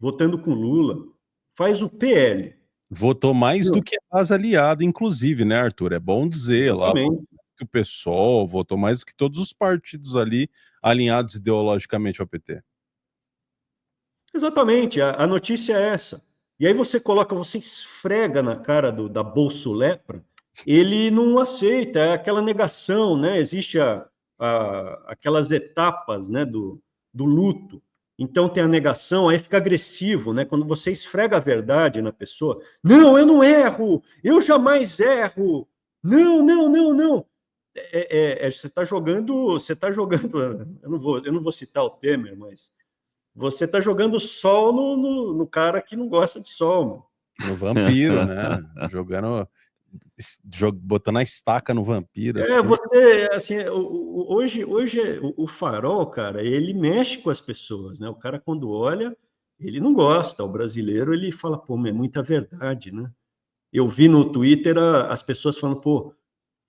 votando com Lula, faz o PL. Votou mais do que a base aliada, inclusive, né, Arthur? É bom dizer lá que o PSOL votou mais do que todos os partidos ali alinhados ideologicamente ao PT. Exatamente, a notícia é essa. E aí você esfrega na cara da Bolsolepra, ele não aceita, é aquela negação, né? Existe aquelas etapas, né, do luto. Então tem a negação, aí fica agressivo, né? Quando você esfrega a verdade na pessoa, não, eu não erro, eu jamais erro, não, não, não, não. Você está jogando, eu não vou citar o Temer, mas você está jogando sol no cara que não gosta de sol. Mano. No vampiro, né? Botando a estaca no vampiro. Assim. Você, assim, hoje o Farol, cara, ele mexe com as pessoas, né? O cara, quando olha, ele não gosta. O brasileiro, ele fala, pô, é muita verdade, né? Eu vi no Twitter as pessoas falando, pô,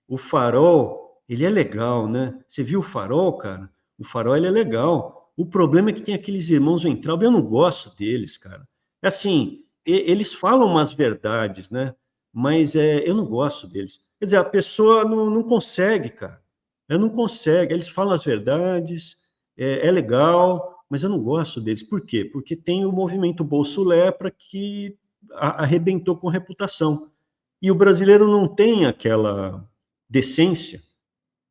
o Farol, ele é legal, né? Você viu o Farol, cara? O Farol, ele é legal. O problema é que tem aqueles irmãos Weintraub, eu não gosto deles, cara. É assim, eles falam umas verdades, né? Mas eu não gosto deles. Quer dizer, a pessoa não consegue, cara. Ela não consegue. Eles falam as verdades, é legal, mas eu não gosto deles. Por quê? Porque tem o movimento Bolso Lepra que arrebentou com reputação. E o brasileiro não tem aquela decência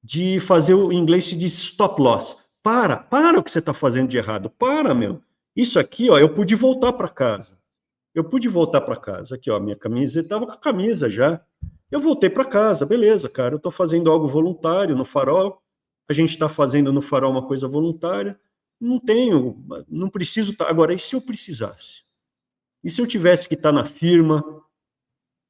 de fazer o inglês se diz stop loss. Para o que você está fazendo de errado. Para, meu. Isso aqui, ó, eu pude voltar para casa. Eu pude voltar para casa. Aqui, ó, minha camisa, eu estava com a camisa já. Eu voltei para casa, beleza, cara. Eu estou fazendo algo voluntário no Farol. A gente está fazendo no Farol uma coisa voluntária. Não preciso. Agora, e se eu precisasse? E se eu tivesse que estar na firma?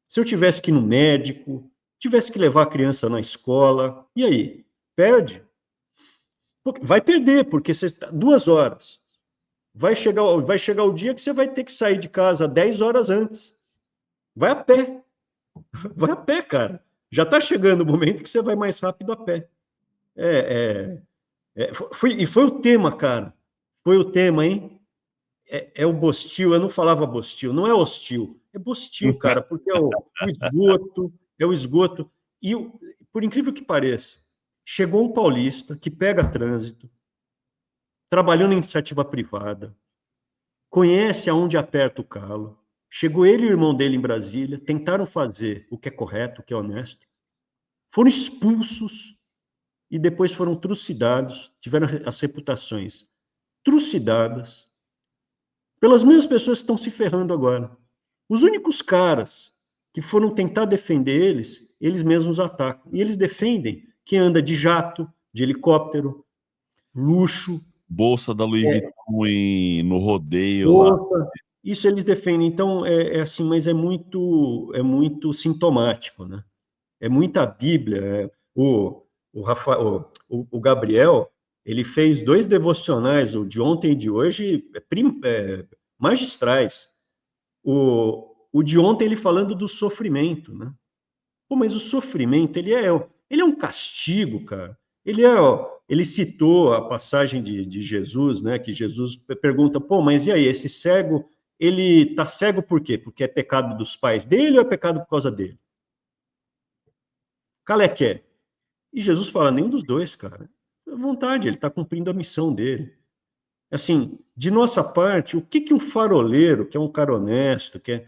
Se eu tivesse que ir no médico? Tivesse que levar a criança na escola? E aí? Perde? Vai perder, porque você está 2 horas. Vai chegar o dia que você vai ter que sair de casa 10 horas antes. Vai a pé. Vai a pé, cara. Já está chegando o momento que você vai mais rápido a pé. Foi o tema, cara. Foi o tema, hein? O Bostil, eu não falava Bostil, não é hostil, é Bostil, cara, porque é o esgoto. E, por incrível que pareça, chegou um paulista que pega trânsito, trabalhou na iniciativa privada, conhece aonde aperta o calo, chegou ele e o irmão dele em Brasília, tentaram fazer o que é correto, o que é honesto, foram expulsos e depois foram trucidados, tiveram as reputações trucidadas pelas mesmas pessoas que estão se ferrando agora. Os únicos caras que foram tentar defender eles, eles mesmos atacam. E eles defendem quem anda de jato, de helicóptero, luxo. Bolsa da Louis Vuitton no rodeio bolsa, lá. Isso eles defendem. Então, assim, mas é muito sintomático, né? É muita Bíblia. O Gabriel, ele fez 2 devocionais, o de ontem e de hoje, magistrais. O de ontem, ele falando do sofrimento, né? Pô, mas o sofrimento, ele é um castigo, cara. Ele citou a passagem de Jesus, né? Que Jesus pergunta, pô, mas e aí, esse cego, ele tá cego por quê? Porque é pecado dos pais dele ou é pecado por causa dele? Calequé. E Jesus fala, nenhum dos dois, cara. À vontade, ele está cumprindo a missão dele. Assim, de nossa parte, o que um faroleiro, que é um cara honesto, o que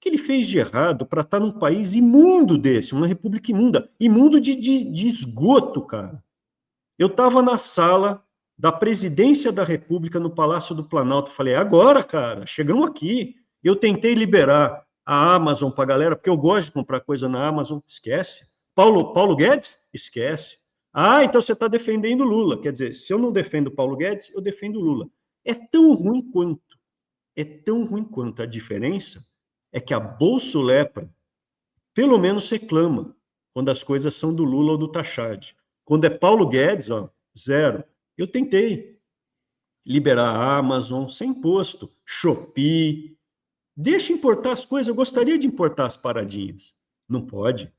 ele fez de errado para estar num país imundo desse, uma república imunda, imundo de esgoto, cara. Eu estava na sala da presidência da República no Palácio do Planalto, falei, agora, cara, chegamos aqui. Eu tentei liberar a Amazon para a galera, porque eu gosto de comprar coisa na Amazon, esquece. Paulo Guedes? Esquece. Ah, então você está defendendo Lula. Quer dizer, se eu não defendo Paulo Guedes, eu defendo Lula. É tão ruim quanto. É tão ruim quanto. A diferença é que a Bolsolepra, pelo menos, reclama quando as coisas são do Lula ou do Tachad. Quando é Paulo Guedes, ó, zero. Eu tentei liberar a Amazon sem imposto, Shopee. Deixa importar as coisas. Eu gostaria de importar as paradinhas. Não pode.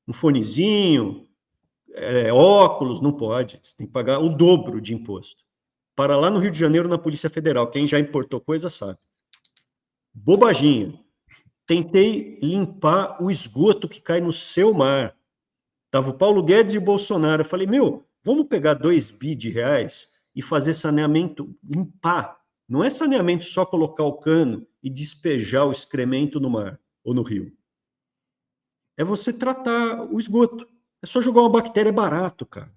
Um fonezinho, óculos, não pode. Você tem que pagar o dobro de imposto. Para lá no Rio de Janeiro, na Polícia Federal. Quem já importou coisa sabe. bobaginha. Tentei limpar o esgoto que cai no seu mar. Tava o Paulo Guedes e o Bolsonaro. Eu falei, vamos pegar 2 bi de reais e fazer saneamento, limpar. Não é saneamento só colocar o cano e despejar o excremento no mar ou no rio. É você tratar o esgoto. É só jogar uma bactéria barato, cara.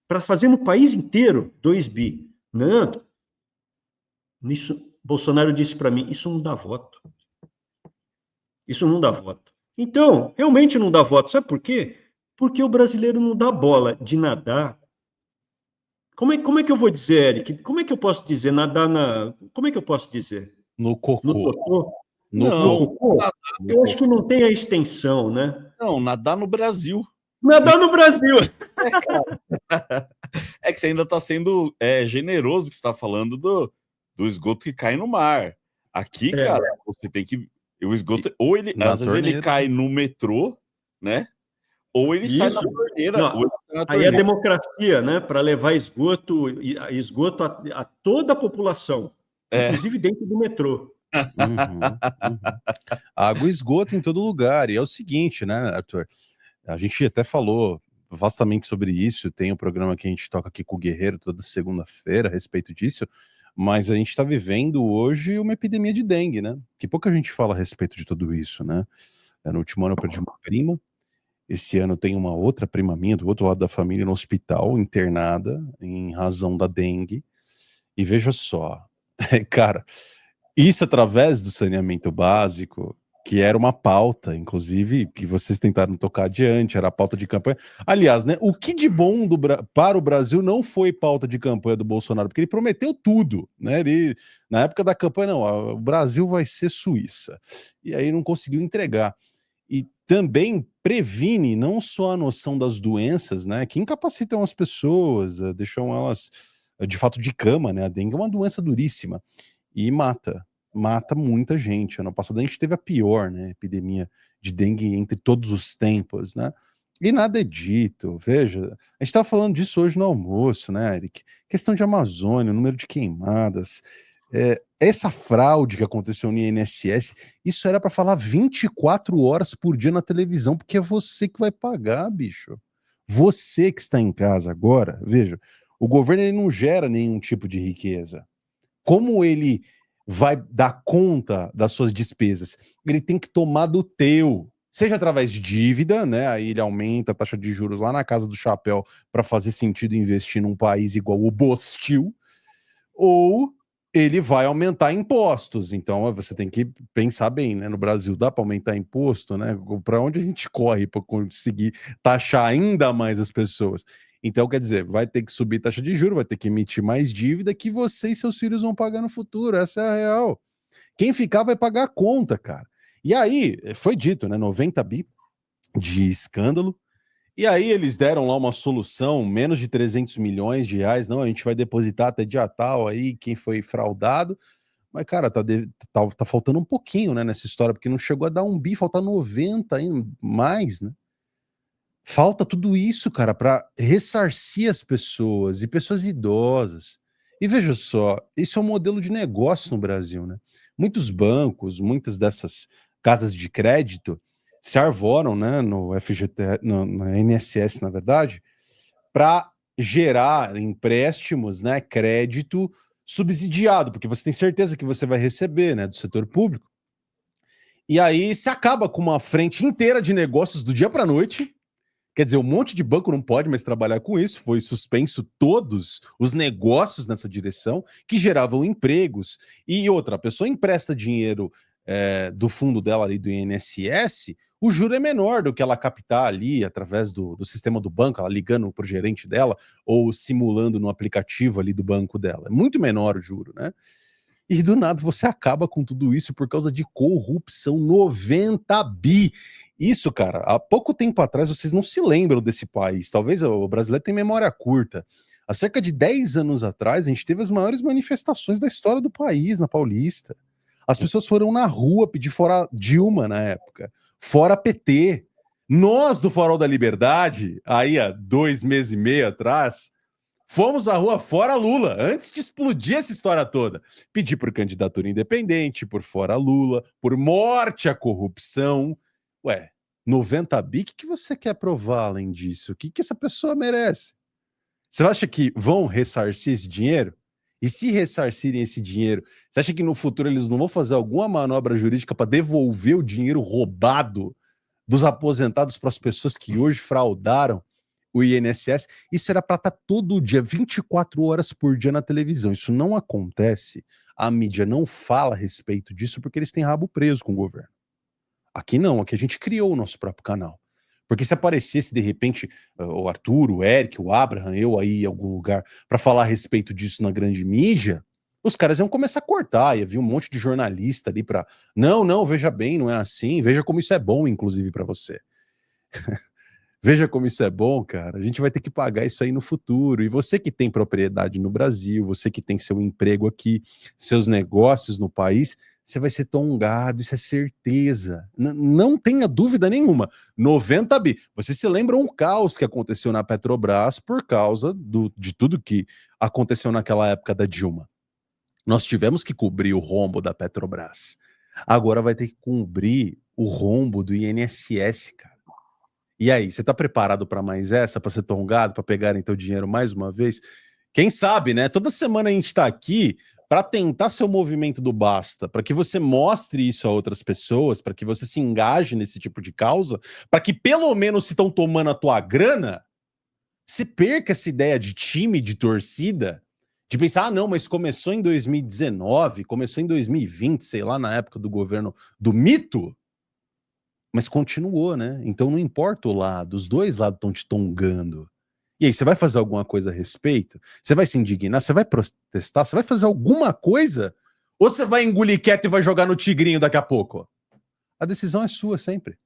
Para fazer no país inteiro, 2 bi. Não. Nisso, Bolsonaro disse para mim, isso não dá voto. Isso não dá voto. Então, realmente não dá voto. Sabe por quê? Porque o brasileiro não dá bola de nadar. Como é que eu vou dizer, Eric? Como é que eu posso dizer nadar na... Como é que eu posso dizer? No cocô. No totô? Não, cocô? Eu acho que não tem a extensão, né? não, nadar no Brasil. Nadar no Brasil. É que você ainda está sendo generoso que você está falando do esgoto que cai no mar. Aqui, cara, você tem que... O esgoto, ou ele, às vezes ele cai no metrô, né? Ou ele sai na torneira. Não, aí é democracia, né? Para levar esgoto a toda a população, inclusive dentro do metrô. Água e esgoto em todo lugar. E é o seguinte, né, Arthur? A gente até falou vastamente sobre isso. Tem um programa que a gente toca aqui com o Guerreiro toda segunda-feira a respeito disso. Mas a gente está vivendo hoje uma epidemia de dengue, né? Que pouca gente fala a respeito de tudo isso, né? No último ano eu perdi uma prima. Esse ano tem uma outra prima minha, do outro lado da família, no hospital, internada, em razão da dengue. E veja só, cara, isso através do saneamento básico, que era uma pauta, inclusive, que vocês tentaram tocar adiante, era a pauta de campanha. Aliás, né, o que de bom para o Brasil não foi pauta de campanha do Bolsonaro, porque ele prometeu tudo, né? Ele, na época da campanha, não, o Brasil vai ser Suíça. E aí não conseguiu entregar. E também previne não só a noção das doenças, né, que incapacitam as pessoas, deixam elas, de fato, de cama, né? A dengue é uma doença duríssima e mata muita gente. Ano passado a gente teve a pior, né, epidemia de dengue entre todos os tempos, né? E nada é dito. Veja, a gente estava falando disso hoje no almoço, né, Eric? Questão de Amazônia, número de queimadas, essa fraude que aconteceu no INSS, isso era para falar 24 horas por dia na televisão, porque é você que vai pagar, bicho. Você que está em casa agora, veja, o governo ele não gera nenhum tipo de riqueza. Como ele vai dar conta das suas despesas? Ele tem que tomar do teu, seja através de dívida, né? Aí ele aumenta a taxa de juros lá na casa do chapéu para fazer sentido investir num país igual o Bostil, ou ele vai aumentar impostos. Então você tem que pensar bem, né? No Brasil dá para aumentar imposto, né? Para onde a gente corre para conseguir taxar ainda mais as pessoas? Então, quer dizer, vai ter que subir taxa de juros, vai ter que emitir mais dívida que você e seus filhos vão pagar no futuro. Essa é a real. Quem ficar vai pagar a conta, cara. E aí, foi dito, né? 90 bi de escândalo. E aí eles deram lá uma solução, menos de 300 milhões de reais. Não, a gente vai depositar até dia tal aí quem foi fraudado. Mas, cara, tá faltando um pouquinho, né, nessa história, porque não chegou a dar 1 bi, falta 90 ainda, mais, né? Falta tudo isso, cara, para ressarcir as pessoas, e pessoas idosas. E veja só, isso é um modelo de negócio no Brasil, né? Muitos bancos, muitas dessas casas de crédito se arvoram, né, no FGT, na INSS, na verdade, para gerar empréstimos, né, crédito subsidiado, porque você tem certeza que você vai receber, né, do setor público. E aí se acaba com uma frente inteira de negócios do dia para a noite. Quer dizer, um monte de banco não pode mais trabalhar com isso, foi suspenso todos os negócios nessa direção, que geravam empregos. E outra, a pessoa empresta dinheiro do fundo dela ali do INSS, o juro é menor do que ela captar ali através do sistema do banco, ela ligando para o gerente dela ou simulando no aplicativo ali do banco dela. É muito menor o juro, né? E do nada você acaba com tudo isso por causa de corrupção. 90 bi. Isso, cara, há pouco tempo atrás vocês não se lembram desse país. Talvez o brasileiro tenha memória curta. Há cerca de 10 anos atrás, a gente teve as maiores manifestações da história do país, na Paulista. As pessoas foram na rua pedir fora Dilma na época, fora PT. Nós, do Farol da Liberdade, aí há 2 meses e meio atrás, Fomos à rua fora Lula, antes de explodir essa história toda. Pedir por candidatura independente, por fora Lula, por morte à corrupção. Ué, 90 bi, o que você quer provar além disso? O que essa pessoa merece? Você acha que vão ressarcir esse dinheiro? E se ressarcirem esse dinheiro, você acha que no futuro eles não vão fazer alguma manobra jurídica para devolver o dinheiro roubado dos aposentados para as pessoas que hoje fraudaram o INSS? Isso era para estar todo dia, 24 horas por dia na televisão. Isso não acontece. A mídia não fala a respeito disso porque eles têm rabo preso com o governo. Aqui não, aqui a gente criou o nosso próprio canal. Porque se aparecesse, de repente, o Arthur, o Eric, o Abraham, eu aí em algum lugar, para falar a respeito disso na grande mídia, os caras iam começar a cortar, ia vir um monte de jornalista ali para... Não, veja bem, não é assim, veja como isso é bom, inclusive, para você. Veja como isso é bom, cara. A gente vai ter que pagar isso aí no futuro. E você que tem propriedade no Brasil, você que tem seu emprego aqui, seus negócios no país, você vai ser tongado, isso é certeza. Não tenha dúvida nenhuma. 90 bi. Você se lembra um caos que aconteceu na Petrobras por causa de tudo que aconteceu naquela época da Dilma. Nós tivemos que cobrir o rombo da Petrobras. Agora vai ter que cobrir o rombo do INSS, cara. E aí, você tá preparado para mais essa, para ser tongado, para pegarem teu dinheiro mais uma vez? Quem sabe, né? Toda semana a gente tá aqui para tentar ser o movimento do basta, para que você mostre isso a outras pessoas, para que você se engaje nesse tipo de causa, para que pelo menos se estão tomando a tua grana, você perca essa ideia de time, de torcida, de pensar, não, mas começou em 2019, começou em 2020, sei lá, na época do governo do mito, mas continuou, né? Então não importa o lado, os dois lados estão te tongando. E aí, você vai fazer alguma coisa a respeito? Você vai se indignar? Você vai protestar? Você vai fazer alguma coisa? Ou você vai engolir quieto e vai jogar no tigrinho daqui a pouco? A decisão é sua sempre.